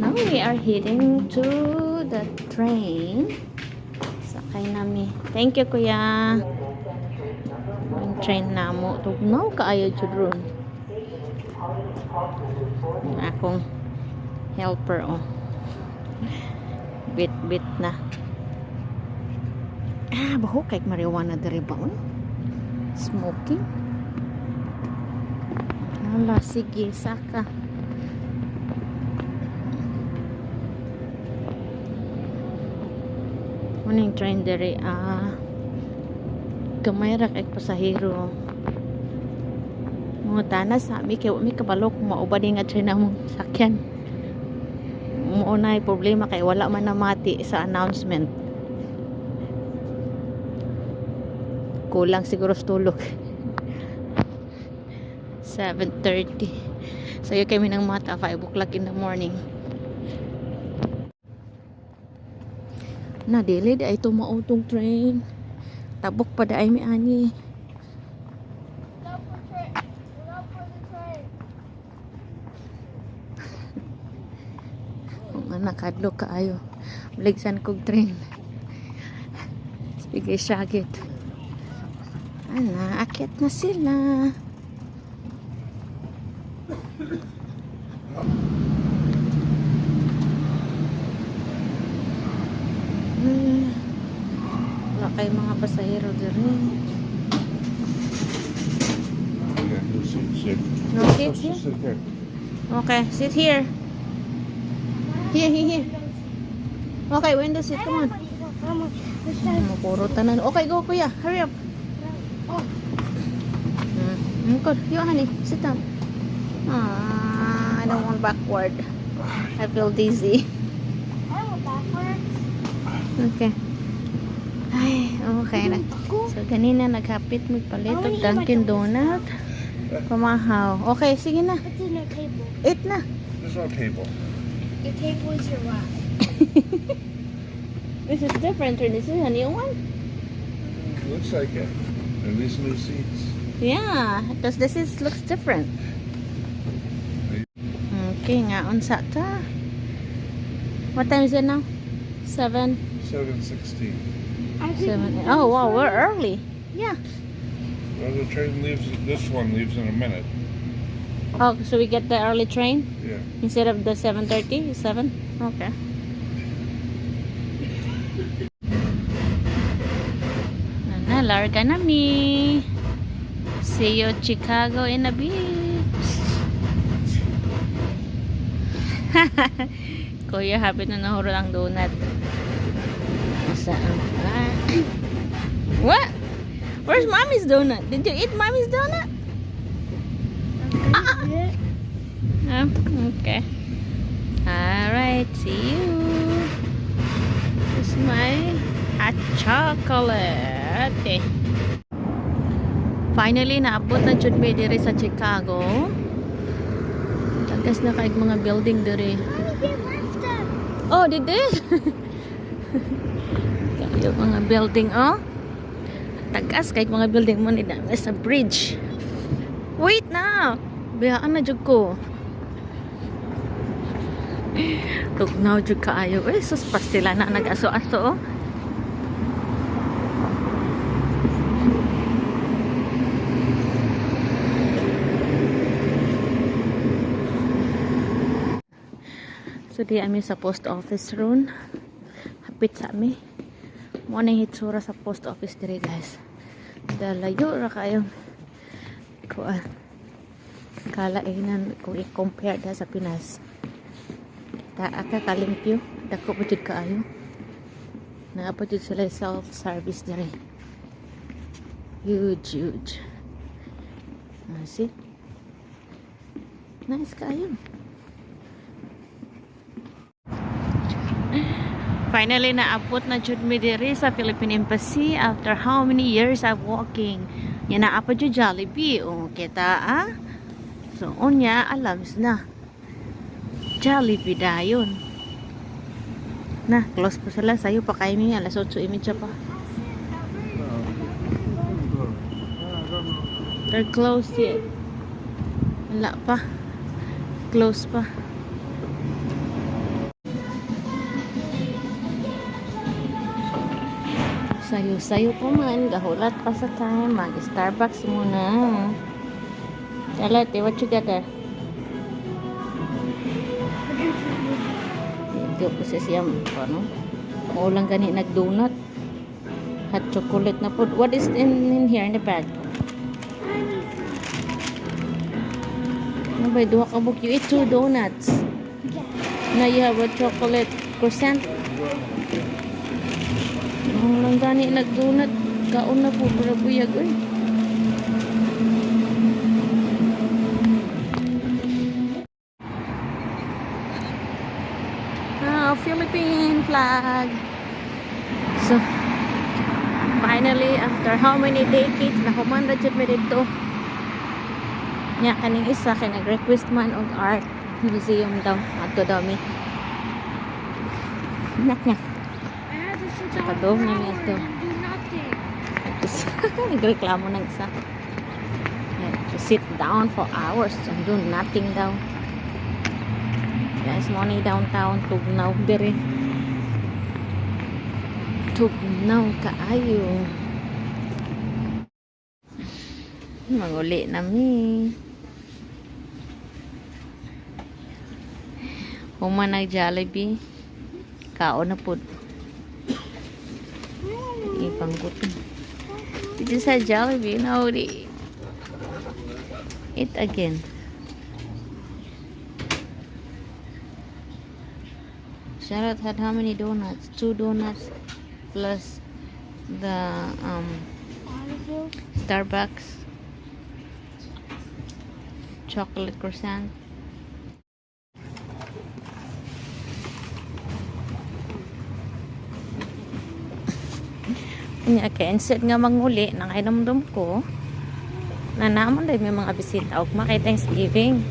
Now we are heading to the train. Sakay nami. Thank you, kuya. Yung train na mo. Tugnaw kaayo jud ron. Yung akong helper, oh. Bit na. Baho kay marijuana diri ba, oh? Smoking. Hala, sige, saka. Yung train dere gamay ra kay pasahero mga tanas sabi kay mi kabalo kung mauba din nga train among sakyan mo na problema kay wala man namati sa announcement, kulang siguro sa tulog. 7:30 so yun kami ng mata 5 o'clock in the morning. Na dili di ay tumautong train. Tabok pa da ay mi ani. Kung nakadlo kaayo. Baligsan kog train. Sige syagit. Ana, akyat na sila. Wala kay mga pasahero diri. No seats here? Okay, sit here. Here. Okay, window seat, come on. Mapuro tanan. Okay, go kuya, hurry up. Good, you honey, sit down. I don't want backward. I feel dizzy. Okay. Ay, okay na. So, kanina naghapit magpalit og Dunkin Donut. Pamahaw. Okay, sige na. What's in your table? Eat na. There's no table. Your table is your lap. This is different. This is a new one. Looks like it. Are these new seats? Yeah, because this is looks different. Okay, nga unsa ta. What time is it now? 7. 7:16. 7. Oh wow, we're early. Yeah. Well, the train leaves. This one leaves in a minute. Oh, so we get the early train Yeah. instead of the 7:30. 7. Okay. Na larga na mi. See you Chicago in a beach. Kuya, habit na nahuro ang donut. Saan? What? Where's mommy's donut? Did you eat mommy's donut? Okay. Alright, see you. This is my hot chocolate. Okay. Finally, naabot na jud mi diri sa Chicago. Tagas na kaig mga building diri. Oh, did this? Yung mga building, oh. Tagas kaig mga building mo ni dami sa bridge. Wait na. Biyaan na jud ko. Tugnaw jud kaayo. Sus pastila na nag-aso-aso, oh. So di ami sa post office ron. Hapit sa ami. Mo na hitsura sa post office dire, guys. Dalayo ra kayo. Kuan. Kalainan kung i-compare da sa Pinas. Aka kalimpyo, dako pa jud kaayo. Naapa jud sila self-service dire. Huge. See? Nice kaayo. Finally, naabot na jud mi diri sa Philippine Embassy after how many years of walking. Yan naapa jud Jollibee. O, kita, ah? So, unya, alams na. Jollibee dayon. Na, close pa sila. Sayo pa kayo mi. Alas 8:30 pa. They're closed yet. Wala pa. Close pa. Sayo-sayo po man. Gahulat pa sa time. Mag-Starbucks muna. Charlotte, what you got there? Ito po siya ano? Maulang gani nag-donut. Hot chocolate na po. What is in here in the bag? Ano ba? Duha ka book. You eat 2 donuts. Now you have a chocolate croissant. Maulang gani nag-donut. Kaon na po para buyag. Uy. Philippine flag. So, finally, after how many decades, nakumanda dyan mo dito. Nya, kaning isa, kaya nag-request man og art museum daw. Ato daw mi. Nak niya. I had to sit down Kadong for na an niya hour to. and do nothing. Nagreklamo ng isa. To sit down for hours and do nothing daw. Guys, money downtown, tugnaw diri. Tugnaw kaayo. Manguli na mi. Human nag Jollibee. Kaon na po. Ibang gutom. Did you say Jollibee? No, eat again. Charlotte had how many donuts? 2 donuts plus the Starbucks chocolate croissant. Nya kay instead nga manguli nang inomdom ko na naman dahil may mga bisita og makay Thanksgiving.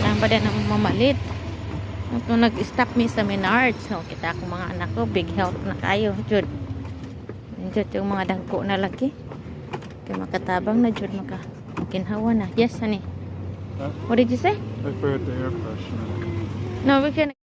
Lang ba din ang mamalit? Kung nag-stop mi sa Menards, so kita akong mga anak ko, big help na kayo, Jud. Jud yung mga dangko na lagi. Kaya makatabang na, Jud, makinhawa na. Yes, honey. Huh? What did you say? I forgot the air freshener. No, we can...